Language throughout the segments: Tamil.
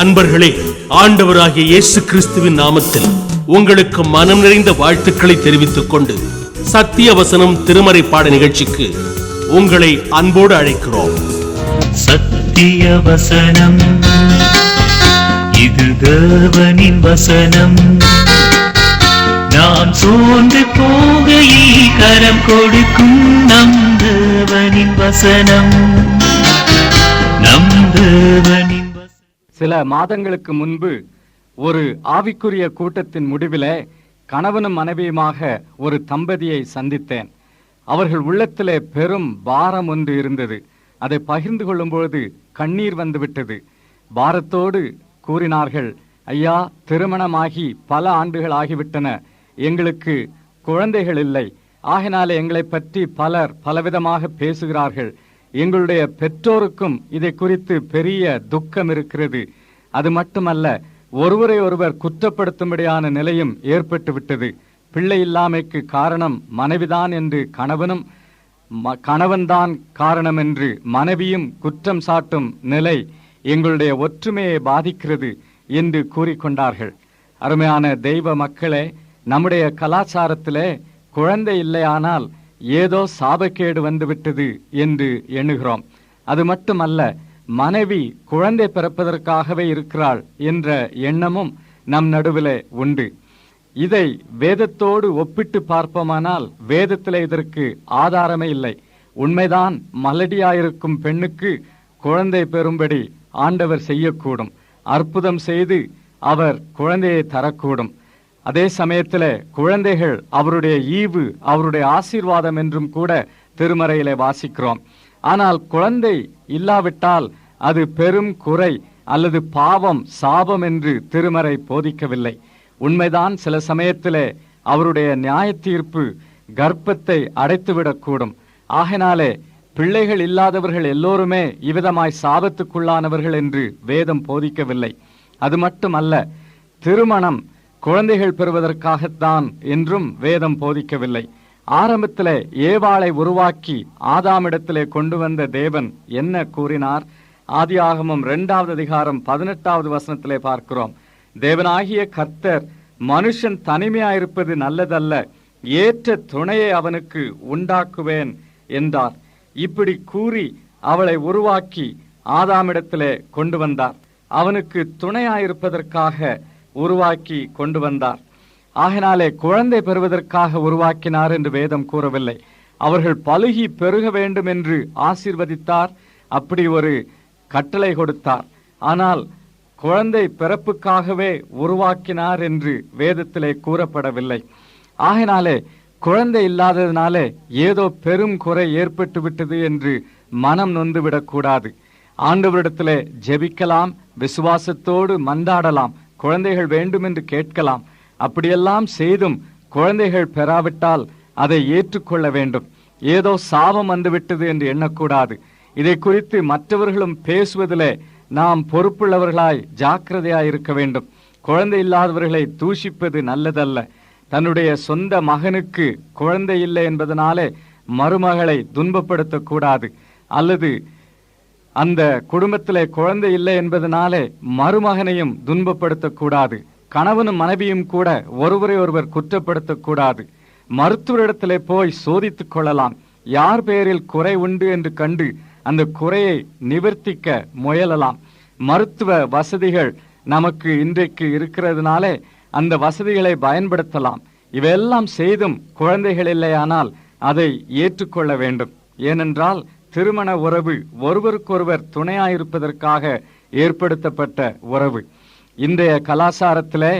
அன்பர்களே, ஆண்டவராகிய இயேசு கிறிஸ்துவின் நாமத்தில் உங்களுக்கு மனம் நிறைந்த வாழ்த்துக்களை தெரிவித்துக் கொண்டு சத்திய வசனம் திருமறை பாட நிகழ்ச்சிக்கு உங்களை அன்போடு அழைக்கிறோம். சத்திய வசனம், இது தேவனின் வசனம். நாம் சோர்ந்து போகையில் கரம் கொடுக்கும் நம் தேவனின் வசனம், நம் தேவனின். சில மாதங்களுக்கு முன்பு ஒரு ஆவிக்குரிய கூட்டத்தின் முடிவிலே கணவனும் மனைவியுமாக ஒரு தம்பதியை சந்தித்தேன். அவர்கள் உள்ளத்திலே பெரும் பாரம் ஒன்று இருந்தது. அதை பகிர்ந்து கொள்ளும் பொழுது கண்ணீர் வந்துவிட்டது. பாரத்தோடு கூறினார்கள், ஐயா, திருமணமாகி பல ஆண்டுகள் ஆகிவிட்டன, எங்களுக்கு குழந்தைகள் இல்லை. ஆகினாலே எங்களை பற்றி பலர் பலவிதமாக பேசுகிறார்கள். எங்களுடைய பெற்றோருக்கும் இதை குறித்து பெரிய துக்கம் இருக்கிறது. அது மட்டுமல்ல, ஒருவரை ஒருவர் குற்றப்படுத்தும்படியான நிலையும் ஏற்பட்டு விட்டது. பிள்ளை இல்லாமைக்கு காரணம் மனைவிதான் என்று கணவனும், கணவன்தான் காரணம் என்று மனைவியும் குற்றம் சாட்டும் நிலை எங்களுடைய ஒற்றுமையை பாதிக்கிறது என்று கூறிக்கொண்டார்கள். அருமையான தெய்வ மக்களே, நம்முடைய கலாச்சாரத்திலே குழந்தை இல்லையானால் ஏதோ சாபக்கேடு வந்துவிட்டது என்று எண்ணுகிறோம். அது மட்டுமல்ல, மனைவி குழந்தை பிறப்பதற்காகவே இருக்கிறாள் என்ற எண்ணமும் நம் நடுவிலே உண்டு. இதை வேதத்தோடு ஒப்பிட்டு பார்ப்போமானால் வேதத்திலே இதற்கு ஆதாரமே இல்லை. உண்மைதான், மலடியாயிருக்கும் பெண்ணுக்கு குழந்தை பெறும்படி ஆண்டவர் செய்யக்கூடும். அற்புதம் செய்து அவர் குழந்தையை தரக்கூடும். அதே சமயத்தில் குழந்தைகள் அவருடைய ஈவு, அவருடைய ஆசீர்வாதம் என்றும் கூட திருமறையிலே வாசிக்கிறோம். ஆனால் குழந்தை இல்லாவிட்டால் அது பெரும் குறை அல்லது பாவம், சாபம் என்று திருமறை போதிக்கவில்லை. உண்மைதான், சில சமயத்திலே அவருடைய நியாய தீர்ப்பு கர்ப்பத்தை அடைத்துவிடக்கூடும். ஆகினாலே பிள்ளைகள் இல்லாதவர்கள் எல்லோருமே இவ்விதமாய் சாபத்துக்குள்ளானவர்கள் என்று வேதம் போதிக்கவில்லை. அது மட்டுமல்ல, திருமணம் குழந்தைகள் பெறுவதற்காகத்தான் என்றும் வேதம் போதிக்கவில்லை. ஆரம்பத்திலே ஏவாளை உருவாக்கி ஆதாமிடத்திலே கொண்டு வந்த தேவன் என்ன கூறினார்? ஆதியாகமம் 2வது அதிகாரம் 18வது வசனத்திலே பார்க்கிறோம். தேவனாகிய கர்த்தர், மனுஷன் தனிமையாயிருப்பது நல்லதல்ல, ஏற்ற துணையை அவனுக்கு உண்டாக்குவேன் என்றார். இப்படி கூறி அவளை உருவாக்கி ஆதாமிடத்திலே கொண்டு வந்தார். அவனுக்கு துணையாயிருப்பதற்காக உருவாக்கி கொண்டு வந்தார். ஆகினாலே குழந்தை பெறுவதற்காக உருவாக்கினார் என்று வேதம் கூறவில்லை. அவர்கள் பலுகி பெருக வேண்டும் என்று ஆசீர்வதித்தார், அப்படி ஒரு கட்டளை கொடுத்தார். ஆனால் குழந்தை பிறப்புக்காகவே உருவாக்கினார் என்று வேதத்திலே கூறப்படவில்லை. ஆகினாலே குழந்தை இல்லாததினாலே ஏதோ பெரும் குறை ஏற்பட்டு விட்டது என்று மனம் நொந்துவிடக்கூடாது. ஆண்டவரிடத்திலே ஜெபிக்கலாம், விசுவாசத்தோடு மன்றாடலாம், குழந்தைகள் வேண்டும் என்று கேட்கலாம். அப்படியெல்லாம் செய்தும் குழந்தைகள் பெறாவிட்டால் அதை ஏற்றுக்கொள்ள வேண்டும். ஏதோ சாபம் வந்துவிட்டது என்று எண்ணக்கூடாது. இதை குறித்து மற்றவர்களும் பேசுவதிலே நாம் பொறுப்புள்ளவர்களாய் ஜாக்கிரதையாய் இருக்க வேண்டும். குழந்தை இல்லாதவர்களை தூஷிப்பது நல்லதல்ல. தன்னுடைய சொந்த மகனுக்கு குழந்தை இல்லை என்பதனாலே மருமகளை துன்பப்படுத்தக்கூடாது. அல்லது அந்த குடும்பத்திலே குழந்தை இல்லை என்பதனாலே மருமகனையும் துன்பப்படுத்தக்கூடாது. கணவனும் மனைவியும் கூட ஒருவரை ஒருவர் குற்றப்படுத்தக்கூடாது. மருத்துவரிடத்திலே போய் சோதித்துக் கொள்ளலாம். யார் பெயரில் குறை உண்டு என்று கண்டு அந்த குறையை நிவர்த்திக்க முயலலாம். மருத்துவ வசதிகள் நமக்கு இன்றைக்கு இருக்கிறதுனாலே அந்த வசதிகளை பயன்படுத்தலாம். இவையெல்லாம் செய்தும் குழந்தைகள் இல்லையானால் அதை ஏற்றுக்கொள்ள வேண்டும். ஏனென்றால் திருமண உறவு ஒருவருக்கொருவர் துணையாயிருப்பதற்காக ஏற்படுத்தப்பட்ட உறவு. இன்றைய கலாச்சாரத்திலே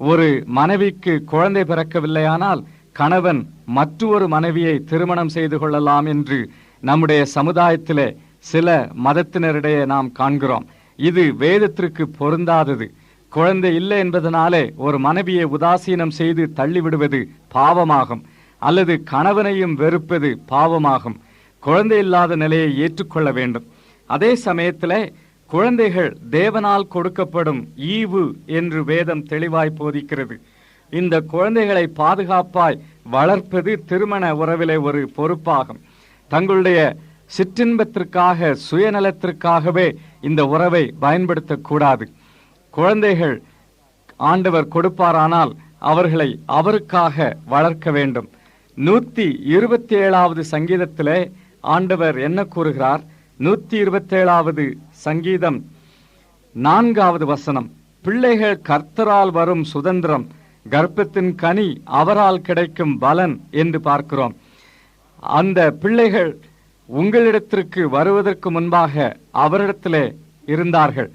ஒரு மனைவிக்கு குழந்தை பிறக்கவில்லையானால் கணவன் மற்றொரு மனைவியை திருமணம் செய்து கொள்ளலாம் என்று நம்முடைய சமுதாயத்திலே சில மதத்தினரிடையே நாம் காண்கிறோம். இது வேதத்திற்கு பொருந்தாதது. குழந்தை இல்லை என்பதனாலே ஒரு மனைவியை உதாசீனம் செய்து தள்ளிவிடுவது பாவமாகும். அல்லது கணவனையும் வெறுப்பது பாவமாகும். குழந்தை இல்லாத நிலையை ஏற்றுக்கொள்ள வேண்டும். அதே சமயத்திலே குழந்தைகள் தேவனால் கொடுக்கப்படும் ஈவு என்று வேதம் தெளிவாய் போதிக்கிறது. இந்த குழந்தைகளை பாதுகாப்பாய் வளர்ப்பது திருமண உறவிலே ஒரு பொறுப்பாகும். தங்களுடைய சிற்றின்பத்திற்காக, சுயநலத்திற்காகவே இந்த உறவை பயன்படுத்தக்கூடாது. குழந்தைகள் ஆண்டவர் கொடுப்பாரானால் அவர்களை அவருக்காக வளர்க்க வேண்டும். 127வது சங்கீதத்திலே ஆண்டவர் என்ன கூறுகிறார்? 127வது சங்கீதம் 4வது வசனம், பிள்ளைகள் கர்த்தரால் வரும் சுதந்திரம், கர்ப்பத்தின் கனி அவரால் கிடைக்கும் பலன் என்று பார்க்கிறோம். அந்த பிள்ளைகள் உங்களிடத்திற்கு வருவதற்கு முன்பாக அவரிடத்திலே இருந்தார்கள்.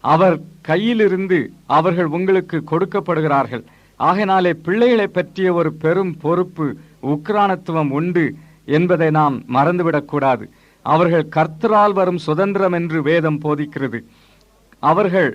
அவர் கையிலிருந்து அவர்கள் உங்களுக்கு கொடுக்கப்படுகிறார்கள். ஆகையினாலே பிள்ளைகளை பற்றிய ஒரு பெரும் பொறுப்பு, உக்ரானத்துவம் உண்டு என்பதை நாம் மறந்துவிடக்கூடாது. அவர்கள் கர்த்தரால் வரும் சுதந்திரம் என்று வேதம் போதிக்கிறது. அவர்கள்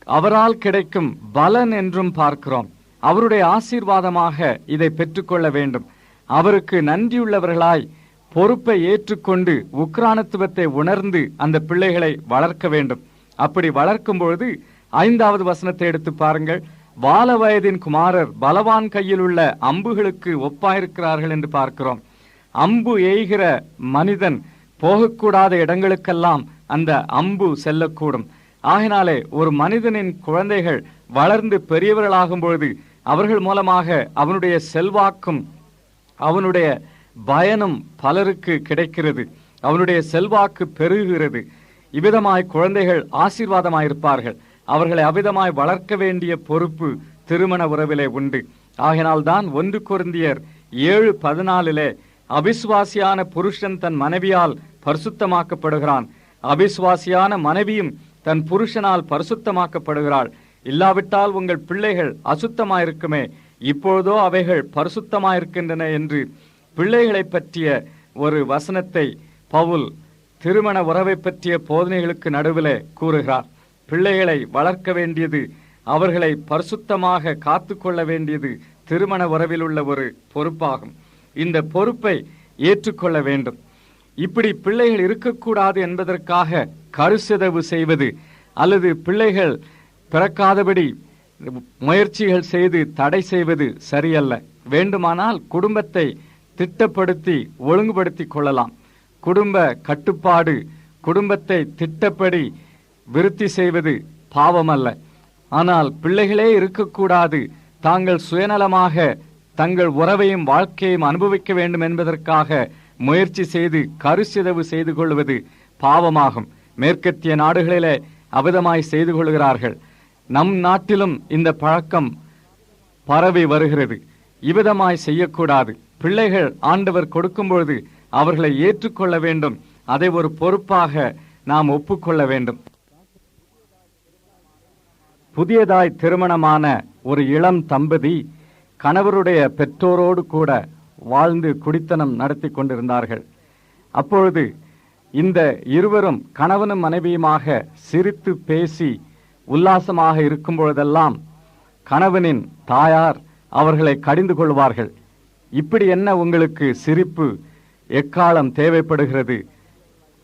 அவரால் கிடைக்கும் பலன் என்றும் பார்க்கிறோம். அவருடைய ஆசீர்வாதமாக இதை பெற்றுக்கொள்ள வேண்டும். அவருக்கு நன்றியுள்ளவர்களாய் பொறுப்பை ஏற்றுக்கொண்டு உக்ரானத்துவத்தை உணர்ந்து அந்த பிள்ளைகளை வளர்க்க வேண்டும். அப்படி வளர்க்கும் பொழுது 5வது வசனத்தை எடுத்து பாருங்கள். வால வயதின் குமாரர் பலவான் கையில் உள்ள அம்புகளுக்கு ஒப்பாயிருக்கிறார்கள் என்று பார்க்கிறோம். அம்பு எய்கிற மனிதன் போகக்கூடாத இடங்களுக்கெல்லாம் அந்த அம்பு செல்லக்கூடும். ஆகினாலே ஒரு மனிதனின் குழந்தைகள் வளர்ந்து பெரியவர்களாகும் பொழுது அவர்கள் மூலமாக அவனுடைய செல்வாக்கும் அவனுடைய பயனும் பலருக்கு கிடைக்கிறது. அவனுடைய செல்வாக்கு பெருகுகிறது. இவ்விதமாய் குழந்தைகள் ஆசீர்வாதமாயிருப்பார்கள். அவர்களை அவ்விதமாய் வளர்க்க வேண்டிய பொறுப்பு திருமண உறவிலே உண்டு. ஆகினால்தான் 1 கொரிந்தியர் 7:14 அவிசுவாசியான புருஷன் தன் மனைவியால் பரிசுத்தமாக்கப்படுகிறான், அவிசுவாசியான மனைவியும் தன் புருஷனால் பரிசுத்தமாக்கப்படுகிறாள். இல்லாவிட்டால் உங்கள் பிள்ளைகள் அசுத்தமாயிருக்குமே, இப்பொழுதோ அவைகள் பரிசுத்தமாயிருக்கின்றன என்று பிள்ளைகளை பற்றிய ஒரு வசனத்தை பவுல் திருமண உறவை பற்றிய போதனைகளுக்கு நடுவிலே கூறுகிறார். பிள்ளைகளை வளர்க்க வேண்டியது, அவர்களை பரிசுத்தமாக காத்து கொள்ள வேண்டியது திருமண உறவில் உள்ள ஒரு பொறுப்பாகும். இந்த பொறுப்பை ஏற்றுக்கொள்ள வேண்டும். இப்படி பிள்ளைகள் இருக்கக்கூடாது என்பதற்காக கருசிதைவு செய்வது அல்லது பிள்ளைகள் பிறக்காதபடி முயற்சிகள் செய்து தடை செய்வது சரியல்ல. வேண்டுமானால் குடும்பத்தை திட்டப்படுத்தி ஒழுங்குபடுத்தி கொள்ளலாம். குடும்ப கட்டுப்பாடு, குடும்பத்தை திட்டப்படி விருத்தி செய்வது பாவமல்ல. ஆனால் பிள்ளைகளே இருக்கக்கூடாது, தாங்கள் சுயநலமாக தங்கள் உறவையும் வாழ்க்கையும் அனுபவிக்க வேண்டும் என்பதற்காக முயற்சி செய்து கருசிதைவு செய்து கொள்வது பாவமாகும். மேற்கத்திய நாடுகளிலே அவிதமாய் செய்து கொள்கிறார்கள். நம் நாட்டிலும் இந்த பழக்கம் பரவி வருகிறது. இவ்விதமாய் செய்யக்கூடாது. பிள்ளைகள் ஆண்டவர் கொடுக்கும் பொழுது அவர்களை ஏற்றுக்கொள்ள வேண்டும். அதை ஒரு பொறுப்பாக நாம் ஒப்புக்கொள்ள வேண்டும். புதியதாய் திருமணமான ஒரு இளம் தம்பதி கணவருடைய பெற்றோரோடு கூட வாழ்ந்து குடித்தனம் நடத்தி கொண்டிருந்தார்கள். அப்பொழுது இந்த இருவரும் கணவனும் மனைவியுமாக சிரித்து பேசி உல்லாசமாக இருக்கும் பொழுதெல்லாம் கணவனின் தாயார் அவர்களை கடிந்து கொள்வார்கள். இப்படி என்ன உங்களுக்கு சிரிப்பு எக்காலம் தேவைப்படுகிறது?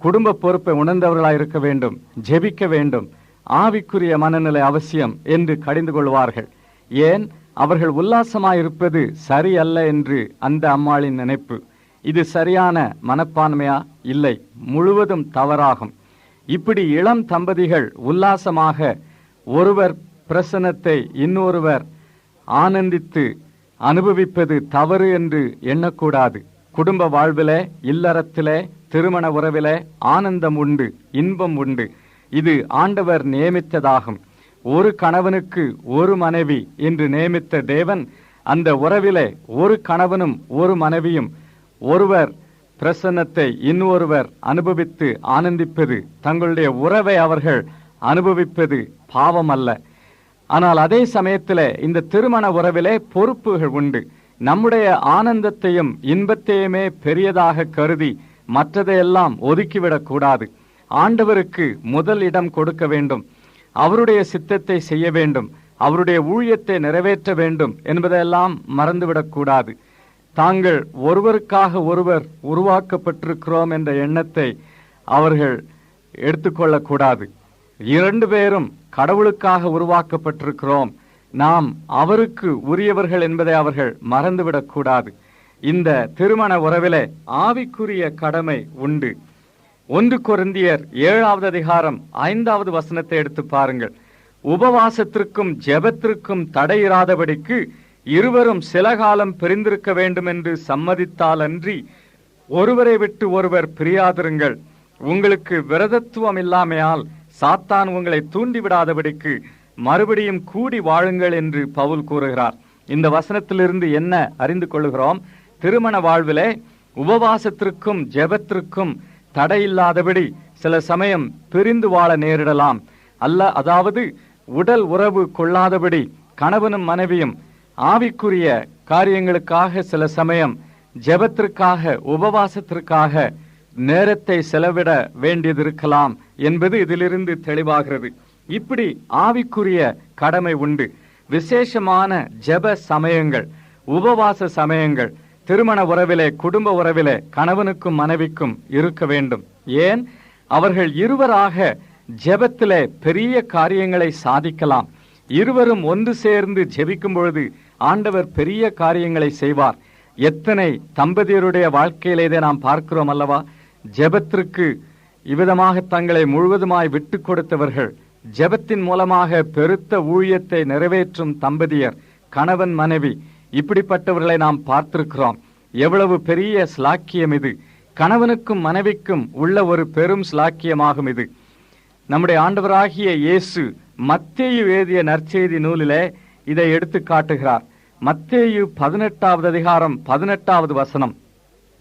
குடும்ப பொறுப்பை உணர்ந்தவர்களாய் இருக்க வேண்டும், ஜெபிக்க வேண்டும், ஆவிக்குரிய மனநிலை அவசியம் என்று கடிந்து கொள்வார்கள். ஏன்? அவர்கள் உல்லாசமாயிருப்பது சரியல்ல என்று அந்த அம்மாளின் நினைப்பு. இது சரியான மனப்பான்மையா? இல்லை, முழுவதும் தவறாகும். இப்படி இளம் தம்பதிகள் உல்லாசமாக ஒருவர் பிரசன்னத்தை இன்னொருவர் ஆனந்தித்து அனுபவிப்பது தவறு என்று எண்ணக்கூடாது. குடும்ப வாழ்விலே, இல்லறத்திலே, திருமண உறவிலே ஆனந்தம் உண்டு, இன்பம் உண்டு. இது ஆண்டவர் நியமித்ததாகும். ஒரு கணவனுக்கு ஒரு மனைவி என்று நியமித்த தேவன் அந்த உறவிலே ஒரு கணவனும் ஒரு மனைவியும் ஒருவர் பிரசன்னத்தை இன்னொருவர் அனுபவித்து ஆனந்திப்பது, தங்களுடைய உறவை அவர்கள் அனுபவிப்பது பாவம் அல்ல. ஆனால் அதே சமயத்திலே இந்த திருமண உறவிலே பொறுப்புகள் உண்டு. நம்முடைய ஆனந்தத்தையும் இன்பத்தையுமே பெரியதாக கருதி மற்றதையெல்லாம் ஒதுக்கிவிடக் கூடாது. ஆண்டவருக்கு முதல் இடம் கொடுக்க வேண்டும். அவருடைய சித்தத்தை செய்ய வேண்டும். அவருடைய ஊழியத்தை நிறைவேற்ற வேண்டும் என்பதையெல்லாம் மறந்துவிடக்கூடாது. தாங்கள் ஒருவருக்காக ஒருவர் உருவாக்கப்பட்டிருக்கிறோம் என்ற எண்ணத்தை அவர்கள் எடுத்துக்கொள்ளக்கூடாது. 2 பேரும் கடவுளுக்காக உருவாக்கப்பட்டிருக்கிறோம், நாம் அவருக்கு உரியவர்கள் என்பதை அவர்கள் மறந்துவிடக்கூடாது. இந்த திருமண உறவிலே ஆவிக்குரிய கடமை உண்டு. 1 கொரிந்தியர் 7வது அதிகாரம் 5வது வசனத்தை எடுத்து பாருங்கள். உபவாசத்திற்கும் ஜெபத்திற்கும் தடையிராதபடிக்கு இருவரும் சில காலம் பிரிந்திருக்க வேண்டும் என்று சம்மதித்தால் அன்றி ஒருவரை விட்டு ஒருவர் பிரியாதிருங்கள். உங்களுக்கு விரதத்துவம் இல்லாமையால் சாத்தான் உங்களை தூண்டிவிடாதபடிக்கு மறுபடியும் கூடி வாழுங்கள் என்று பவுல் கூறுகிறார். இந்த வசனத்திலிருந்து என்ன அறிந்து கொள்கிறோம்? திருமண வாழ்விலே உபவாசத்திற்கும் ஜெபத்திற்கும் தடையில்லாதபடி சில சமயம் பிரிந்து வாழ நேரிடலாம். அதாவது உடல் உறவு கொள்ளாதபடி கணவனும் மனைவியும் ஆவிக்குரிய காரியங்களுக்காக சில சமயம் ஜெபத்திற்காக உபவாசத்திற்காக நேரத்தை செலவிட வேண்டியது இருக்கலாம் என்பது இதிலிருந்து தெளிவாகிறது. இப்படி ஆவிக்குரிய கடமை உண்டு. விசேஷமான ஜெப சமயங்கள், உபவாச சமயங்கள் திருமண உறவிலே, குடும்ப உறவிலே கணவனுக்கும் மனைவிக்கும் இருக்க வேண்டும். ஏன்? அவர்கள் இருவராக ஜெபத்திலே பெரிய காரியங்களை சாதிக்கலாம். இருவரும் ஒன்று சேர்ந்து ஜெபிக்கும் பொழுது ஆண்டவர் பெரிய காரியங்களை செய்வார். எத்தனை தம்பதியருடைய வாழ்க்கையிலே இதை நாம் பார்க்கிறோம் அல்லவா? ஜெபத்திற்கு இவ்விதமாக தங்களை முழுவதுமாய் விட்டு கொடுத்தவர்கள், ஜெபத்தின் மூலமாக பெருத்த ஊழியத்தை நிறைவேற்றும் தம்பதியர், கணவன் மனைவி, இப்படிப்பட்டவர்களை நாம் பார்த்திருக்கிறோம். எவ்வளவு பெரிய ஸ்லாக்கியம் இது! கணவனுக்கும் மனைவிக்கும் உள்ள ஒரு பெரும் ஸ்லாக்கியமாகும் இது. நம்முடைய ஆண்டவராகிய இயேசு மத்தேயு எழுதிய நற்செய்தி நூலிலே இதை எடுத்து காட்டுகிறார். மத்தேயு 18வது அதிகாரம் 18வது வசனம்,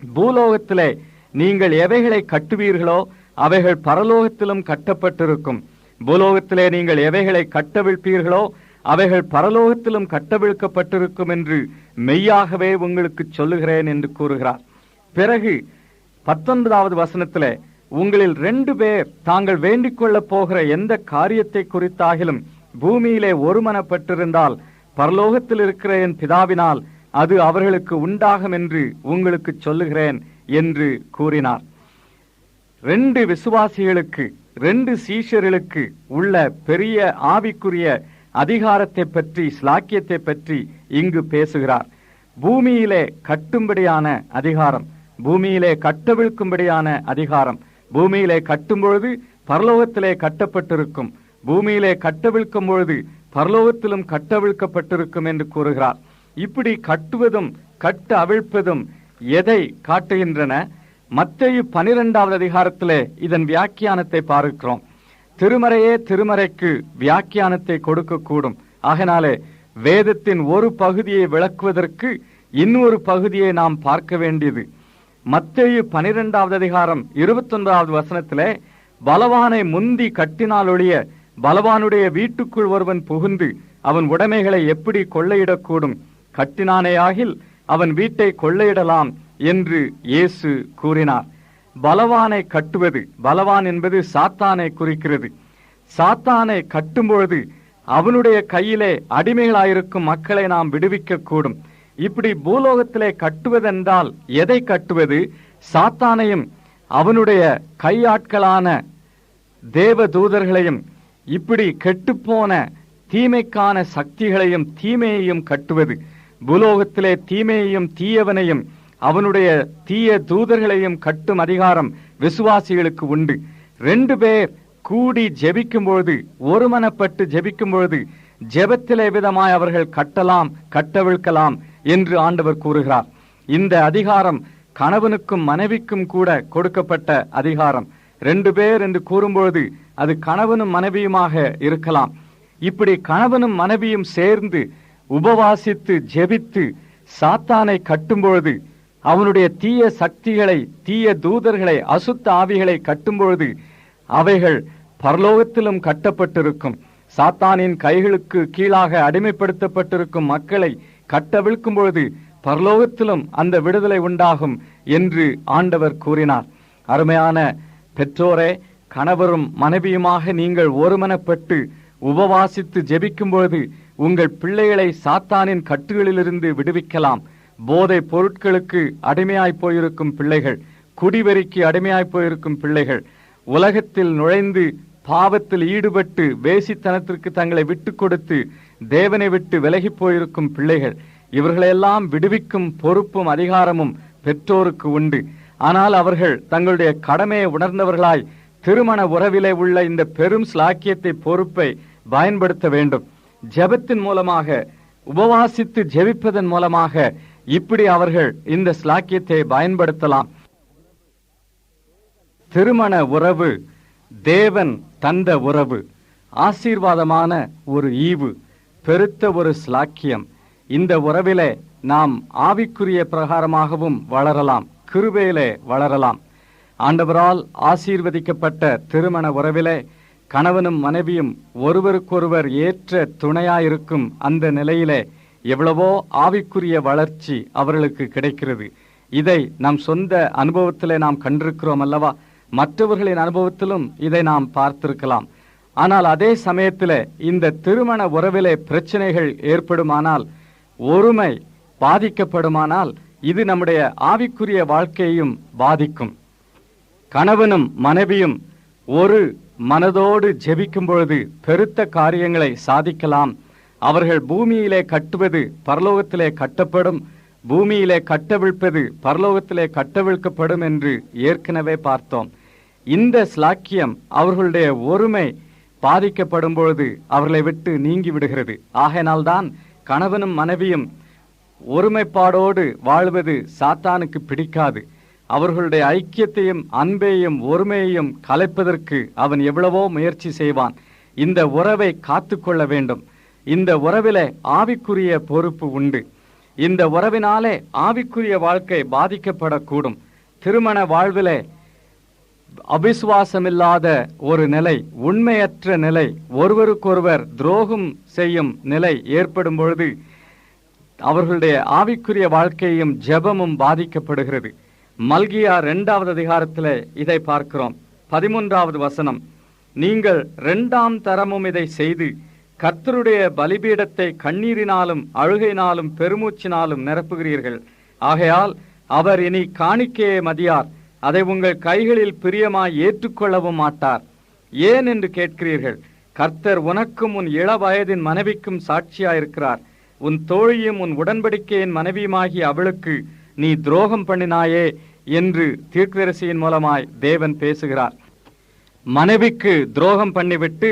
பூலோகத்திலே நீங்கள் எவைகளை கட்டுவீர்களோ அவைகள் பரலோகத்திலும் கட்டப்பட்டிருக்கும். பூலோகத்திலே நீங்கள் எவைகளை கட்டவிழ்ப்பீர்களோ அவைகள் பரலோகத்திலும் கட்டவிழ்க்கப்பட்டிருக்கும் என்று மெய்யாகவே உங்களுக்கு சொல்லுகிறேன் என்று கூறுகிறார். பிறகு 19வது வசனத்திலே, உங்களில் 2 பேர் தாங்கள் வேண்டிக் கொள்ளப் போகிற எந்த காரியத்தை குறித்தாகிலும் பூமியிலே ஒருமனப்பட்டிருந்தால் பரலோகத்தில் இருக்கிற என் பிதாவினால் அது அவர்களுக்கு உண்டாகும் என்று உங்களுக்கு சொல்லுகிறேன் என்று கூறினார். 2 விசுவாசிகளுக்கு, 2 சீஷர்களுக்கு உள்ள பெரிய ஆவிக்குரிய அதிகாரத்தை பற்றி, ஸ்லாக்கியத்தை பற்றி இங்கு பேசுகிறார். பூமியிலே கட்டும்படியான அதிகாரம், பூமியிலே கட்டவிழ்க்கும்படியான அதிகாரம். பூமியிலே கட்டும் பொழுது பரலோகத்திலே கட்டப்பட்டிருக்கும், பூமியிலே கட்டவிழ்க்கும் பொழுது பரலோகத்திலும் கட்டவிழ்க்கப்பட்டிருக்கும் என்று கூறுகிறார். இப்படி கட்டுவதும் கட்ட அவிழ்ப்பதும் எதை காட்டுகின்றன? மத்தேயு 12வது அதிகாரத்திலே இதன் வியாக்கியானத்தை பார்க்கிறோம். திருமறையே திருமறைக்கு வியாக்கியானத்தை கொடுக்கக்கூடும். ஆகினாலே வேதத்தின் ஒரு பகுதியை விளக்குவதற்கு இன்னொரு பகுதியை நாம் பார்க்க வேண்டியது. மத்தேயு 12வது அதிகாரம் 29வது வசனத்திலே, பலவானை முந்தி கட்டினால் ஒழிய பலவானுடைய வீட்டுக்குள் ஒருவன் புகுந்து அவன் உடைமைகளை எப்படி கொள்ளையிடக்கூடும்? கட்டினானேயாகில் அவன் வீட்டை கொள்ளையிடலாம் என்று இயேசு கூறினார். பலவானை கட்டுவது, பலவான் என்பது சாத்தானை குறிக்கிறது. சாத்தானை கட்டும்பொழுது அவனுடைய கையிலே அடிமைகளாயிருக்கும் மக்களை நாம் விடுவிக்க கூடும். இப்படி பூலோகத்திலே கட்டுவதென்றால் எதை கட்டுவது? சாத்தானையும் அவனுடைய கையாட்களான தேவ தூதர்களையும், இப்படி கெட்டுப்போன தீமைக்கான சக்திகளையும் தீமையையும் கட்டுவது. பூலோகத்திலே தீமையையும் தீயவனையும் அவனுடைய தீய தூதர்களையும் கட்டும் அதிகாரம் விசுவாசிகளுக்கு உண்டு. 2 பேர் கூடி ஜெபிக்கும் பொழுது, ஒருமனப்பட்டு ஜெபிக்கும் பொழுது ஜெபத்திலே விதமாய் அவர்கள் கட்டலாம், கட்டவிழ்க்கலாம் என்று ஆண்டவர் கூறுகிறார். இந்த அதிகாரம் கணவனுக்கும் மனைவிக்கும் கூட கொடுக்கப்பட்ட அதிகாரம். 2 பேர் என்று கூறும்பொழுது அது கணவனும் மனைவியுமாக இருக்கலாம். இப்படி கணவனும் மனைவியும் சேர்ந்து உபவாசித்து ஜெபித்து சாத்தானை கட்டும்பொழுது, அவனுடைய தீய சக்திகளை, தீய தூதர்களை, அசுத்த ஆவிகளை கட்டும்பொழுது அவைகள் பரலோகத்திலும் கட்டப்பட்டிருக்கும். சாத்தானின் கைகளுக்கு கீழாக அடிமைப்படுத்தப்பட்டிருக்கும் மக்களை கட்டவிழ்க்கும் பொழுது பரலோகத்திலும் அந்த விடுதலை உண்டாகும் என்று ஆண்டவர் கூறினார். அருமையான பெற்றோரே, கணவரும் மனைவியுமாக நீங்கள் ஒருமனப்பட்டு உபவாசித்து ஜெபிக்கும் பொழுது உங்கள் பிள்ளைகளை சாத்தானின் கட்டுகளிலிருந்து விடுவிக்கலாம். போதை பொருட்களுக்கு அடிமையாய் போயிருக்கும் பிள்ளைகள், குடிவெறிக்கு அடிமையாய் போயிருக்கும் பிள்ளைகள், உலகத்தில் நுழைந்து பாவத்தில் ஈடுபட்டு வேசித்தனத்திற்கு தங்களை விட்டு கொடுத்து தேவனை விட்டு விலகி போயிருக்கும் பிள்ளைகள், இவர்களெல்லாம் விடுவிக்கும் பொறுப்பும் அதிகாரமும் பெற்றோருக்கு உண்டு. ஆனால் அவர்கள் தங்களுடைய கடமையை உணர்ந்தவர்களாய் திருமண உறவிலே உள்ள இந்த பெரும் ஸ்லாக்கியத்தை, பொறுப்பை பயன்படுத்த வேண்டும். ஜெபத்தின் மூலமாக, உபவாசித்து ஜெபிப்பதன் மூலமாக இப்படி அவர்கள் இந்த ஸ்லாக்கியத்தை பயன்படுத்தலாம். திருமண உறவு தேவன் தந்த உறவு, ஆசீர்வாதமான ஒரு ஈவு, பெருத்த ஒரு ஸ்லாக்கியம். இந்த உறவிலே நாம் ஆவிக்குரிய பிரகாரமாகவும் வளரலாம், கிருபையிலே வளரலாம். ஆண்டவரால் ஆசீர்வதிக்கப்பட்ட திருமண உறவிலே கணவனும் மனைவியும் ஒருவருக்கொருவர் ஏற்ற துணையாயிருக்கும் அந்த நிலையிலே எவ்வளவோ ஆவிக்குரிய வளர்ச்சி அவர்களுக்கு கிடைக்கிறது. இதை நம் சொந்த அனுபவத்திலே நாம் கண்டிருக்கிறோம் அல்லவா? மற்றவர்களின் அனுபவத்திலும் இதை நாம் பார்த்திருக்கலாம். ஆனால் அதே சமயத்தில் இந்த திருமண உறவிலே பிரச்சனைகள் ஏற்படுமானால், ஒருமை பாதிக்கப்படுமானால், இது நம்முடைய ஆவிக்குரிய வாழ்க்கையையும் பாதிக்கும். கணவனும் மனைவியும் ஒரு மனதோடு ஜெபிக்கும் பொழுது பெருத்த காரியங்களை சாதிக்கலாம். அவர்கள் பூமியிலே கட்டுவது பரலோகத்திலே கட்டப்படும், பூமியிலே கட்டவிழ்ப்பது பரலோகத்திலே கட்டவிழ்க்கப்படும் என்று ஏற்கனவே பார்த்தோம். இந்த ஸ்லாக்கியம் அவர்களுடைய ஒருமை பாதிக்கப்படும் பொழுது அவர்களை விட்டு நீங்கி விடுகிறது. ஆகையினால்தான் கணவனும் மனைவியும் ஒருமைப்பாடோடு வாழ்வது சாத்தானுக்கு பிடிக்காது. அவர்களுடைய ஐக்கியத்தையும் அன்பையும் ஒருமையையும் கலைப்பதற்கு அவன் எவ்வளவோ முயற்சி செய்வான். இந்த உறவை காத்துக்கொள்ள வேண்டும். இந்த உறவிலே ஆவிக்குரிய பொறுப்பு உண்டு. இந்த உறவினாலே ஆவிக்குரிய வாழ்க்கை பாதிக்கப்படக்கூடும். திருமண வாழ்விலே அவிசுவாசமில்லாத ஒரு நிலை, உண்மையற்ற நிலை, ஒருவருக்கொருவர் துரோகம் செய்யும் நிலை ஏற்படும் பொழுது அவர்களுடைய ஆவிக்குரிய வாழ்க்கையும் ஜெபமும் பாதிக்கப்படுகிறது. மல்கியா 2வது அதிகாரத்தில் இதை பார்க்கிறோம். 13வது வசனம், நீங்கள் 2ஆம் தரமும் இதை செய்து கர்த்தருடைய பலிபீடத்தை கண்ணீரினாலும் அழுகையினாலும் பெருமூச்சினாலும் நிரப்புகிறீர்கள். ஆகையால் அவர் இனி காணிக்கையை மதியார், அதை உங்கள் கைகளில் பிரியமாய் ஏற்றுக்கொள்ளவும் மாட்டார். ஏன் என்று கேட்கிறீர்கள். கர்த்தர் உனக்கும் உன் இள வயதின் மனைவிக்கும் சாட்சியாயிருக்கிறார். உன் தோழியும் உன் உடன்படிக்கையின் மனைவியுமாகி அவளுக்கு நீ துரோகம் பண்ணினாயே என்று தீர்க்கதரிசியின் மூலமாய் தேவன் பேசுகிறார். மனைவிக்கு துரோகம் பண்ணிவிட்டு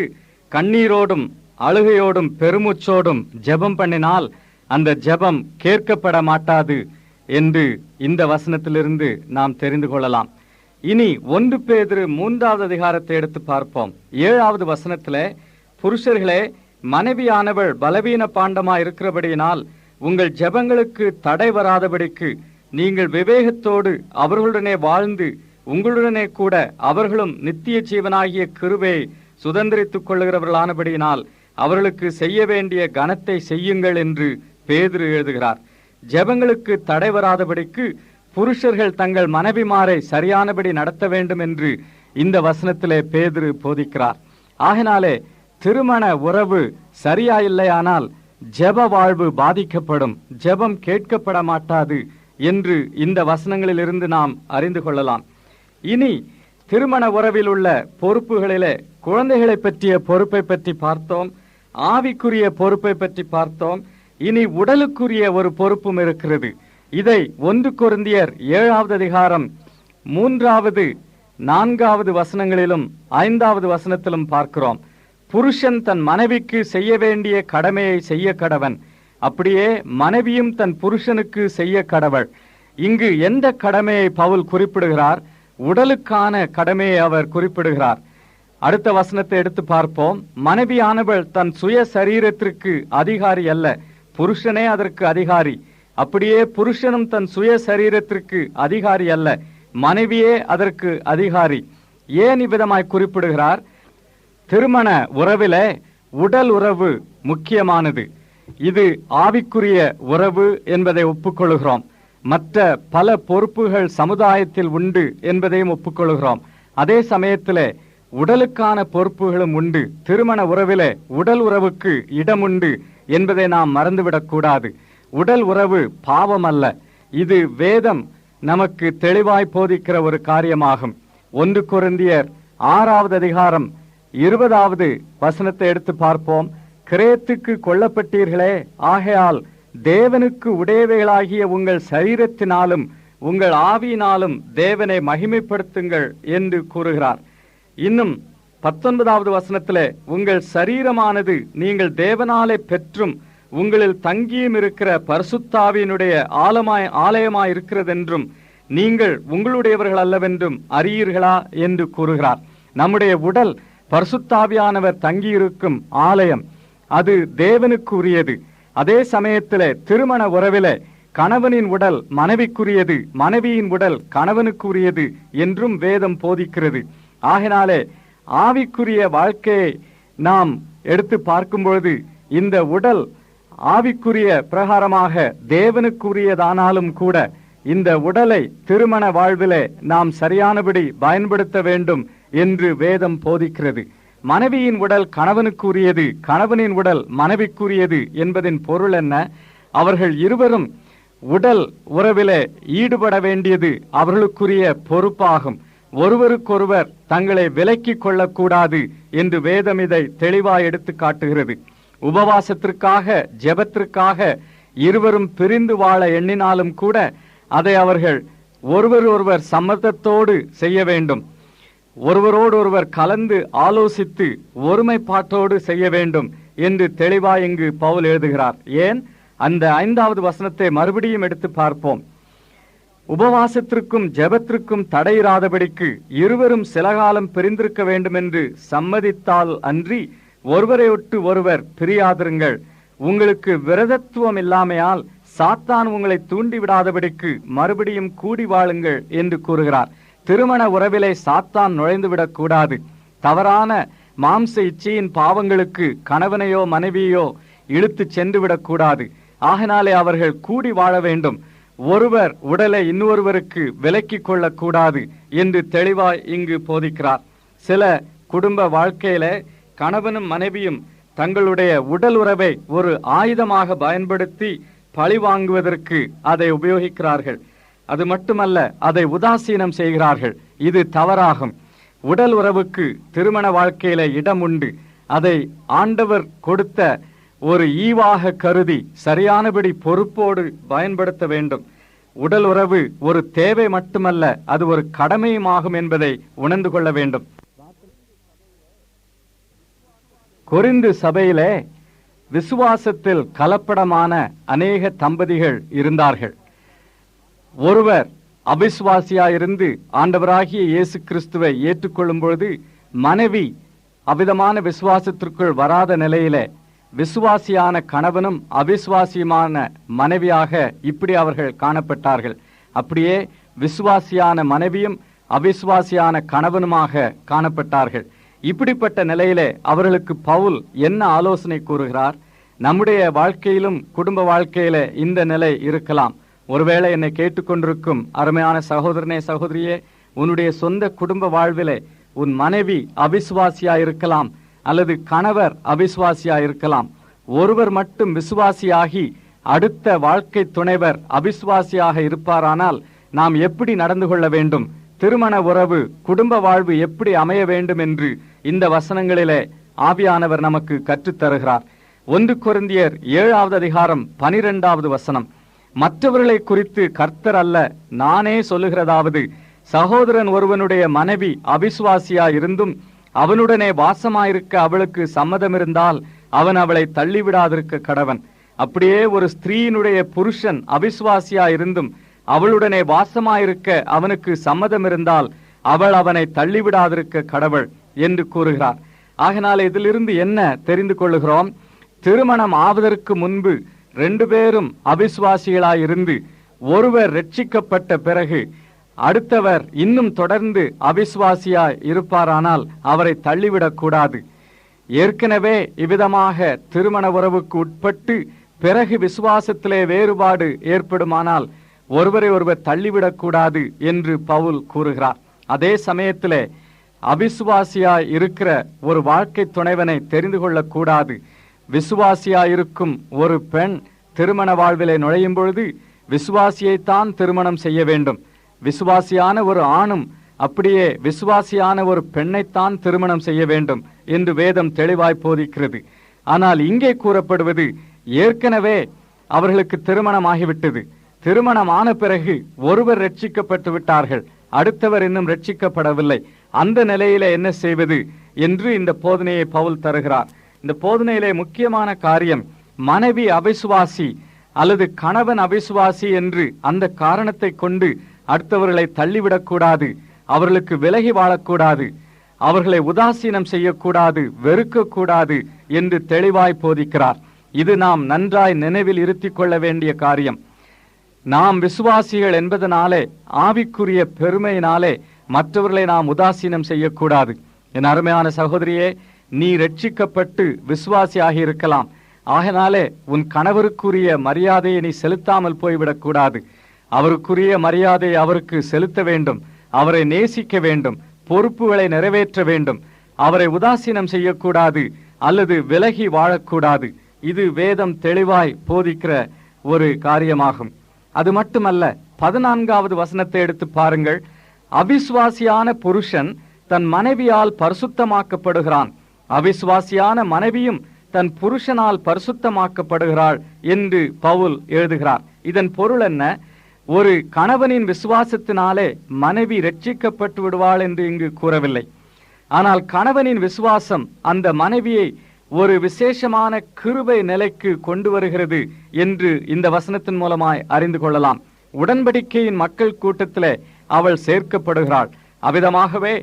கண்ணீரோடும் அழுகையோடும் பெருமூச்சோடும் ஜெபம் பண்ணினால் அந்த ஜெபம் கேட்கப்பட மாட்டாது என்று இந்த வசனத்திலிருந்து நாம் தெரிந்து கொள்ளலாம். இனி 1 பேதுரு 3வது அதிகாரத்தை எடுத்து பார்ப்போம். 7வது வசனத்திலே, புருஷர்களே, மனைவியானவள் பலவீன பாண்டமாய் இருக்கிறபடியினால் உங்கள் ஜெபங்களுக்கு தடை வராதபடிக்கு நீங்கள் விவேகத்தோடு அவர்களுடனே வாழ்ந்து உங்களுடனே கூட அவர்களும் நித்திய ஜீவனாகிய கிருபையை சுதந்திரித்துக் கொள்ளுகிறவர்களானபடியினால் அவர்களுக்கு செய்ய வேண்டிய கனத்தை செய்யுங்கள் என்று பேதுரு எழுதுகிறார். ஜெபங்களுக்கு தடை வராதபடிக்கு புருஷர்கள் தங்கள் மனைவிமாரை சரியானபடி நடத்த வேண்டும் என்று இந்த வசனத்திலே பேதுரு போதிக்கிறார். ஆகினாலே திருமண உறவு சரியாயில்லையானால் ஜெப வாழ்வு பாதிக்கப்படும், ஜெபம் கேட்கப்பட மாட்டாது என்று இந்த வசனங்களிலிருந்து நாம் அறிந்து கொள்ளலாம். இனி திருமண உறவில் உள்ள பொறுப்புகளிலே குழந்தைகளை பற்றிய பொறுப்பை பற்றி பார்த்தோம், ஆவிக்குரிய பொறுப்பை பற்றி பார்த்தோம். இனி உடலுக்குரிய ஒரு பொறுப்பும் இருக்கிறது. இதை 1 கொரிந்தியர் 7வது அதிகாரம் 3வது 4வது வசனங்களிலும் 5வது வசனத்திலும் பார்க்கிறோம். புருஷன் தன் மனைவிக்கு செய்ய வேண்டிய கடமையை செய்ய கடவன், அப்படியே மனைவியும் தன் புருஷனுக்கு செய்ய கடவள். இங்கு எந்த கடமையை பவுல் குறிப்பிடுகிறார்? உடலுக்கான கடமையை அவர் குறிப்பிடுகிறார். அடுத்த வசனத்தை எடுத்து பார்ப்போம். மனைவியானவள் தன் சுய சரீரத்திற்கு அதிகாரி அல்ல, புருஷனே அதற்கு அதிகாரி. அப்படியே புருஷனும் தன் சுய சரீரத்திற்கு அதிகாரி அல்ல, மனைவியே அதற்கு அதிகாரி. ஏன் இவ்விதமாய் குறிப்பிடுகிறார்? திருமண உறவிலே உடல் உறவு முக்கியமானது. இது ஆவிக்குரிய உறவு என்பதை ஒப்புக்கொள்கிறோம். மற்ற பல பொறுப்புகள் சமுதாயத்தில் உண்டு என்பதையும் ஒப்புக்கொள்கிறோம். அதே சமயத்திலே உடலுக்கான பொறுப்புகளும் உண்டு. திருமண உறவிலே உடல் உறவுக்கு இடம் உண்டு என்பதை நாம் மறந்துவிடக்கூடாது. உடல் உறவு பாவம் அல்ல. இது வேதம் நமக்கு தெளிவாய் போதிக்கிற ஒரு காரியமாகும். 1 கொரிந்தியர் 6வது அதிகாரம் 20வது வசனத்தை எடுத்து பார்ப்போம். கிரேத்துக்கு கொல்லப்பட்டீர்களே, ஆகையால் தேவனுக்கு உடையவைகளாகிய உங்கள் சரீரத்தினாலும் உங்கள் ஆவியினாலும் தேவனை மகிமைப்படுத்துங்கள் என்று கூறுகிறார். இன்னும் 19வது வசனத்திலே, உங்கள் சரீரமானது நீங்கள் தேவனாலே பெற்றும் உங்களில் தங்கியும் இருக்கிற பரிசுத்தாவியினுடைய ஆலயமாய் இருக்கிறதென்றும் நீங்கள் உங்களுடையவர்கள் அல்லவென்றும் அறியீர்களா என்று கூறுகிறார். நம்முடைய உடல் பரிசுத்தாவியானவர் தங்கியிருக்கும் ஆலயம். அது தேவனுக்கு உரியது. அதே சமயத்திலே திருமண உறவிலே கணவனின் உடல் மனைவிக்குரியது, மனைவியின் உடல் கணவனுக்கு உரியது என்றும் வேதம் போதிக்கிறது. ஆகினாலே ஆவிக்குரிய வாழ்க்கையை நாம் எடுத்து பார்க்கும் பொழுது இந்த உடல் ஆவிக்குரிய பிரகாரமாக தேவனுக்குரியதானாலும் கூட இந்த உடலை திருமண வாழ்விலே நாம் சரியானபடி பயன்படுத்த வேண்டும் என்று வேதம் போதிக்கிறது. மனைவியின் உடல் கணவனுக்குரியது, கணவனின் உடல் மனைவிக்குரியது என்பதின் பொருள் என்ன? அவர்கள் இருவரும் உடல் உறவிலே ஈடுபட வேண்டியது அவர்களுக்குரிய பொறுப்பாகும். ஒருவருக்கொருவர் தங்களை விலக்கிக் கொள்ளக்கூடாது என்று வேதம் இதை தெளிவாய் எடுத்து காட்டுகிறது. உபவாசத்திற்காக, ஜெபத்திற்காக இருவரும் பிரிந்து வாழ எண்ணினாலும் கூட அதை அவர்கள் ஒருவர் சம்மதத்தோடு செய்ய வேண்டும். ஒருவரோடு ஒருவர் கலந்து ஆலோசித்து ஒருமைப்பாட்டோடு செய்ய வேண்டும் என்று தெளிவாய் இங்கு பவுல் எழுதுகிறார். ஏன்? அந்த 5வது வசனத்தை மறுபடியும் எடுத்து பார்ப்போம். உபவாசத்திற்கும் ஜெபத்திற்கும் தடையிராதபடிக்கு இருவரும் சில காலம் பிரிந்திருக்க வேண்டும் என்று சம்மதித்தால் அன்றி ஒருவரை விட்டு ஒருவர் பிரியாதிருங்கள். உங்களுக்கு விரதத்துவம் இல்லாமையால் சாத்தான் உங்களை தூண்டி விடாதபடிக்கு மறுபடியும் கூடி வாழுங்கள் என்று கூறுகிறார். திருமண உறவிலே சாத்தான் நுழைந்துவிடக் கூடாது. தவறான மாம்ச இச்சையின் பாவங்களுக்கு கணவனையோ மனைவியோ இழுத்து சென்று விடக்கூடாது. ஆகினாலே அவர்கள் கூடி வாழ வேண்டும். ஒருவர் உடலை இன்னொருவருக்கு விலக்கிக் கொள்ளக்கூடாது என்று தெளிவாய் இங்கு போதிக்கிறார். சில குடும்ப வாழ்க்கையில கணவனும் மனைவியும் தங்களுடைய உடல் உறவை ஒரு ஆயுதமாக பயன்படுத்தி பழி வாங்குவதற்கு அதை உபயோகிக்கிறார்கள். அது மட்டுமல்ல, அதை உதாசீனம் செய்கிறார்கள். இது தவறாகும். உடல் உறவுக்கு திருமண வாழ்க்கையில இடம் உண்டு. அதை ஆண்டவர் கொடுத்த ஒரு ஈவாக கருதி சரியானபடி பொறுப்போடு பயன்படுத்த வேண்டும். உடல் உறவு ஒரு தேவை மட்டுமல்ல, அது ஒரு கடமையுமாகும் என்பதை உணர்ந்து கொள்ள வேண்டும். கொரிந்து சபையிலே விசுவாசத்தில் கலப்படமான அநேக தம்பதிகள் இருந்தார்கள். ஒருவர் அவிசுவாசியாயிருந்து ஆண்டவராகிய இயேசு கிறிஸ்துவை ஏற்றுக்கொள்ளும் பொழுது மனைவி அவ்விதமான விசுவாசத்திற்குள் வராத நிலையிலே விசுவாசியான கணவனும் அவிசுவாசியமான மனைவியாக இப்படி அவர்கள் காணப்பட்டார்கள். அப்படியே விசுவாசியான மனைவியும் அவிசுவாசியான கணவனுமாக காணப்பட்டார்கள். இப்படிப்பட்ட நிலையிலே அவர்களுக்கு பவுல் என்ன ஆலோசனை கூறுகிறார்? நம்முடைய வாழ்க்கையிலும் குடும்ப வாழ்க்கையில இந்த நிலை இருக்கலாம். ஒருவேளை என்னை கேட்டுக்கொண்டிருக்கும் அருமையான சகோதரனே, சகோதரியே, உன்னுடைய சொந்த குடும்ப வாழ்விலே உன் மனைவி அவிசுவாசியா இருக்கலாம், அல்லது கணவர் அவிசுவாசியா இருக்கலாம். ஒருவர் மட்டும் விசுவாசியாகி அடுத்த வாழ்க்கை துணைவர் அவிசுவாசியாக இருப்பாரானால் நாம் எப்படி நடந்து கொள்ள வேண்டும்? திருமண உறவு, குடும்ப வாழ்வு எப்படி அமைய வேண்டும் என்று இந்த வசனங்களிலே ஆவியானவர் நமக்கு கற்றுத்தருகிறார். 1 கொரிந்தியர் 7வது அதிகாரம் 12வது வசனம், மற்றவர்களை குறித்து கர்த்தர் அல்ல நானே சொல்லுகிறதாவது, சகோதரன் ஒருவனுடைய மனைவி அவிசுவாசியா இருந்தும் அவனுடனே வாசமாயிருக்க அவளுக்கு சம்மதம் இருந்தால் அவன் அவளை தள்ளிவிடாதிருக்க கடவன். அப்படியே ஒரு ஸ்திரீயினுடைய புருஷன் அவிசுவாசியா இருந்தும் அவளுடனே வாசமாயிருக்க அவனுக்கு சம்மதம் இருந்தால் அவள் அவனை தள்ளிவிடாதிருக்க கடவள் என்று கூறுகிறார். ஆகினால் இதிலிருந்து என்ன தெரிந்து கொள்ளுகிறோம்? திருமணம் ஆவதற்கு முன்பு 2 பேரும் அவிசுவாசிகளாயிருந்து ஒருவர் ரட்சிக்கப்பட்ட பிறகு அடுத்தவர் இன்னும் தொடர்ந்து அவிசுவாசியாய் இருப்பாரானால் அவரை தள்ளிவிடக் கூடாது. ஏற்கனவே இவ்விதமாக திருமண உறவுக்கு உட்பட்டு பிறகு விசுவாசத்திலே வேறுபாடு ஏற்படுமானால் ஒருவரை ஒருவர் தள்ளிவிடக்கூடாது என்று பவுல் கூறுகிறார். அதே சமயத்திலே அவிசுவாசியாய் இருக்கிற ஒரு வாழ்க்கை துணைவனை தெரிந்து கொள்ளக்கூடாது. விசுவாசியாயிருக்கும் ஒரு பெண் திருமண வாழ்விலே நுழையும் பொழுது விசுவாசியைத்தான் திருமணம் செய்ய வேண்டும். விசுவாசியான ஒரு ஆணும் அப்படியே விசுவாசியான ஒரு பெண்ணைத்தான் திருமணம் செய்ய வேண்டும் என்று வேதம் தெளிவாய் போதிக்கிறது. ஆனால் இங்கே கூறப்படுவது ஏற்கனவே அவர்களுக்கு திருமணம் ஆகிவிட்டது. திருமணம் ஆன பிறகு ஒருவர் ரட்சிக்கப்பட்டு விட்டார்கள், அடுத்தவர் இன்னும் ரட்சிக்கப்படவில்லை. அந்த நிலையில என்ன செய்வது? என்று இந்த போதனையை பவுல் தருகிறார். இந்த போதனையிலே முக்கியமான காரியம், மனைவி அவிசுவாசி அல்லது கணவன் அவிசுவாசி என்று அந்த காரணத்தை கொண்டு அடுத்தவர்களை தள்ளிவிடக்கூடாது, அவர்களுக்கு விலகி வாழக்கூடாது, அவர்களை உதாசீனம் செய்யக்கூடாது, வெறுக்கக்கூடாது என்று தெளிவாய் போதிக்கிறார். இது நாம் நன்றாய் நினைவில் இருத்திக் கொள்ள வேண்டிய காரியம். நாம் விசுவாசிகள் என்பதனாலே, ஆவிக்குரிய பெருமையினாலே மற்றவர்களை நாம் உதாசீனம் செய்யக்கூடாது. என் அருமையான சகோதரியே, நீ ரட்சிக்கப்பட்டு விசுவாசியாகி இருக்கலாம். ஆகினாலே உன் கணவருக்குரிய மரியாதையை நீ செலுத்தாமல் போய்விடக்கூடாது. அவருக்குரிய மரியாதையை அவருக்கு செலுத்த வேண்டும், அவரை நேசிக்க வேண்டும், பொறுப்புகளை நிறைவேற்ற வேண்டும், அவரை உதாசீனம் செய்யக்கூடாது அல்லது விலகி வாழக்கூடாது. இது வேதம் தெளிவாய் போதிக்கிற ஒரு காரியமாகும். அது மட்டுமல்ல, 14வது வசனத்தை எடுத்து பாருங்கள். அவிசுவாசியான புருஷன் தன் மனைவியால் பரிசுத்தமாக்கப்படுகிறான், அவிசுவாசியான மனைவியும் தன் புருஷனால் பரிசுத்தமாக்கப்படுகிறாள் என்று பவுல் எழுதுகிறார். இதன் பொருள் என்ன? ஒரு கணவனின் விசுவாசத்தினாலே மனைவி ரட்சிக்கப்பட்டு விடுவாள் என்று இங்கு கூறவில்லை. ஆனால் கணவனின் விசுவாசம் அந்த மனைவியை ஒரு விசேஷமான கிருபை நிலைக்கு கொண்டு வருகிறது என்று இந்த வசனத்தின் மூலமாய் அறிந்து கொள்ளலாம். உடன்படிக்கையின் மக்கள் கூட்டத்திலே அவள் சேர்க்கப்படுகிறாள். அவ்விதமாகவே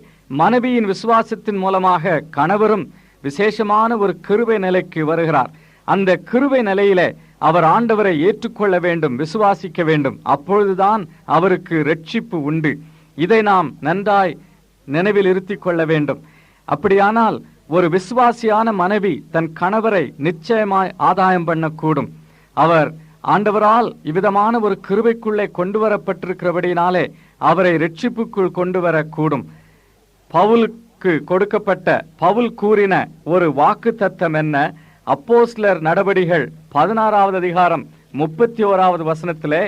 மனைவியின் விசுவாசத்தின் மூலமாக கணவரும் விசேஷமான ஒரு கிருபை நிலைக்கு வருகிறார். அந்த கிருபை நிலையிலே அவர் ஆண்டவரை ஏற்றுக்கொள்ள வேண்டும், விசுவாசிக்க வேண்டும். அப்பொழுதுதான் அவருக்கு ரட்சிப்பு உண்டு. இதை நாம் நன்றாய் நினைவில் இருத்திக் கொள்ள வேண்டும். அப்படியானால் ஒரு விசுவாசியான மனைவி தன் கணவரை நிச்சயமாய் ஆதாயம் பண்ணக்கூடும். அவர் ஆண்டவரால் இவ்விதமான ஒரு கிருபைக்குள்ளே கொண்டு வரப்பட்டிருக்கிறபடினாலே அவரை ரட்சிப்புக்குள் கொண்டு வரக்கூடும். பவுலுக்கு கொடுக்கப்பட்ட, பவுல் கூறின ஒரு வாக்கு தத்தம் என்ன? அப்போஸ்தலர் நடபடிகள் 16வது அதிகாரம் 31வது வசனத்திலே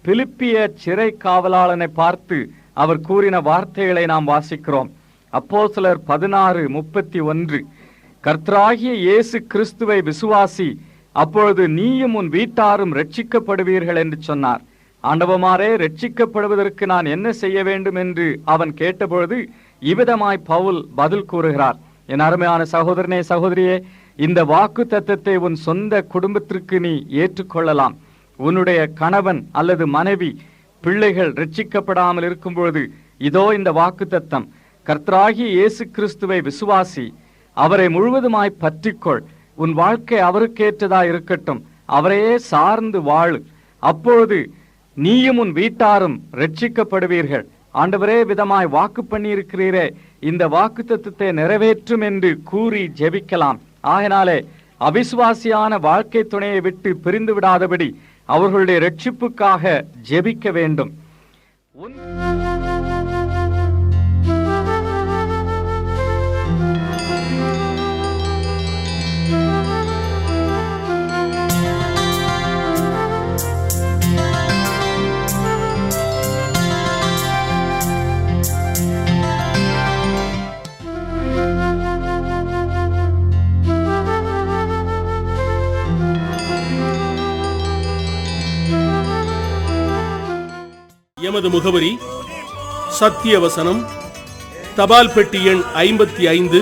பிலிப்பிய சிறை காவலாளனை பார்த்து அவர் கூறின வார்த்தைகளை நாம் வாசிக்கிறோம். அப்போஸ்தலர் 16:31, கர்த்தராகிய இயேசு கிறிஸ்துவை விசுவாசி, அப்பொழுது நீயும் உன் வீட்டாரும் ரட்சிக்கப்படுவீர்கள் என்று சொன்னார். ஆண்டவமாரே, ரட்சிக்கப்படுவதற்கு நான் என்ன செய்ய வேண்டும் என்று அவன் கேட்டபொழுது இவ்விதமாய் பவுல் பதில் கூறுகிறார். என் அருமையான சகோதரனே, சகோதரியே, இந்த வாக்கு தத்தத்தை உன் சொந்த குடும்பத்திற்கு நீ ஏற்றுக்கொள்ளலாம். உன்னுடைய கணவன் அல்லது மனைவி, பிள்ளைகள் ரட்சிக்கப்படாமல் இருக்கும் பொழுது இதோ இந்த வாக்கு தத்தம், கர்த்தராகிய இயேசு கிறிஸ்துவை விசுவாசி, அவரை முழுவதுமாய் பற்றிக்கொள், உன் வாழ்க்கை அவருக்கேற்றதாய் இருக்கட்டும், அவரையே சார்ந்து வாழு, அப்பொழுது நீயும் உன் வீட்டாரும் ரட்சிக்கப்படுவீர்கள். ஆண்டவரே விதமாய் வாக்கு பண்ணியிருக்கிறீரே, இந்த வாக்கு தத்துவத்தை நிறைவேற்றும் என்று கூறி ஜெபிக்கலாம். ஆகினாலே அவிசுவாசியான வாழ்க்கை துணையை விட்டு பிரிந்து விடாதபடி அவர்களுடைய ரட்சிப்புக்காக ஜெபிக்க வேண்டும். எமது முகவரி சத்தியவசனம், தபால் பெட்டி எண் 55,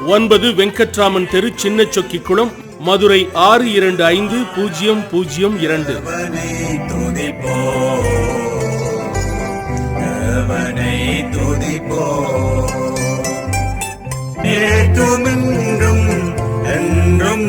9 வெங்கட்ராமன் தெரு, சின்ன சொக்கிக்குளம், மதுரை 625002. நேற்றும் என்றும்